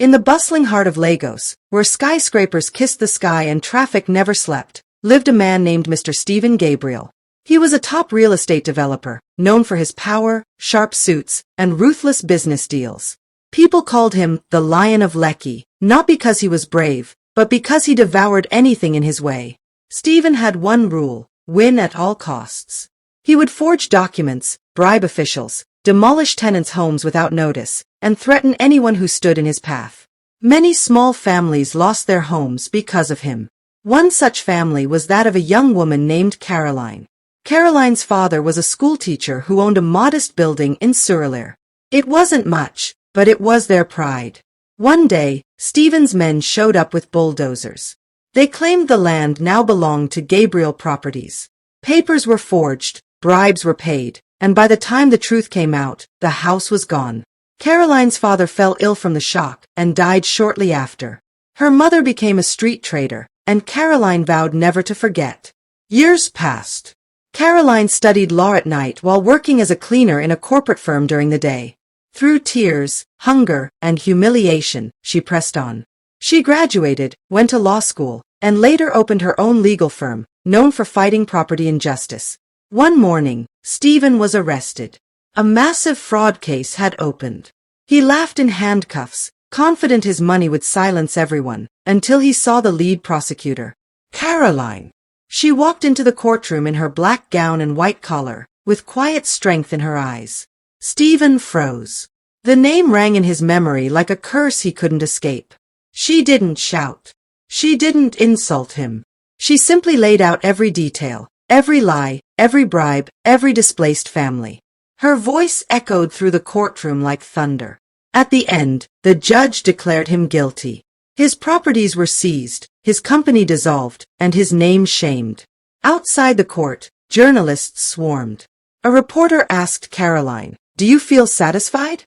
In the bustling heart of Lagos, where skyscrapers kissed the sky and traffic never slept, lived a man named Mr. Stephen Gabriel. He was a top real estate developer, known for his power, sharp suits, and ruthless business deals. People called him the Lion of Lekki, not because he was brave, but because he devoured anything in his way. Stephen had one rule: win at all costs. He would forge documents, bribe officials, demolish tenants' homes without notice, and threaten anyone who stood in his path. Many small families lost their homes because of him. One such family was that of a young woman named Caroline. Caroline's father was a schoolteacher who owned a modest building in Surulere. It wasn't much, but it was their pride. One day, Stephen's men showed up with bulldozers. They claimed the land now belonged to Gabriel Properties. Papers were forged, bribes were paid, and by the time the truth came out, the house was gone. Caroline's father fell ill from the shock and died shortly after. Her mother became a street trader, and Caroline vowed never to forget. Years passed. Caroline studied law at night while working as a cleaner in a corporate firm during the day. Through tears, hunger, and humiliation, she pressed on. She graduated, went to law school, and later opened her own legal firm, known for fighting property injustice. One morning, Stephen was arrested. A massive fraud case had opened. He laughed in handcuffs, confident his money would silence everyone, until he saw the lead prosecutor, Caroline. She walked into the courtroom in her black gown and white collar, with quiet strength in her eyes. Stephen froze. The name rang in his memory like a curse he couldn't escape. She didn't shout. She didn't insult him. She simply laid out every detail, every lie, every bribe, every displaced family. Her voice echoed through the courtroom like thunder. At the end, the judge declared him guilty. His properties were seized, his company dissolved, and his name shamed. Outside the court, journalists swarmed. A reporter asked Caroline, "Do you feel satisfied?"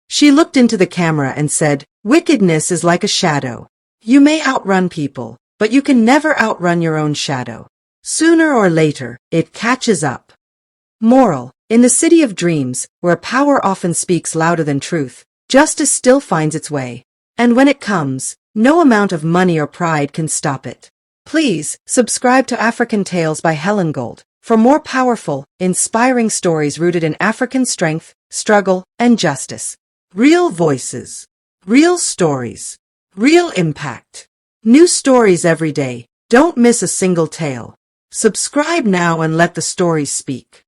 She looked into the camera and said, "Wickedness is like a shadow. You may outrun people, but you can never outrun your own shadow. Sooner or later, it catches up." Moral: in the city of dreams, where power often speaks louder than truth, justice still finds its way. And when it comes, no amount of money or pride can stop it. Please subscribe to African Tales by Hellengold for more powerful, inspiring stories rooted in African strength, struggle, and justice. Real voices. Real stories. Real impact. New stories every day. Don't miss a single tale. Subscribe now and let the stories speak.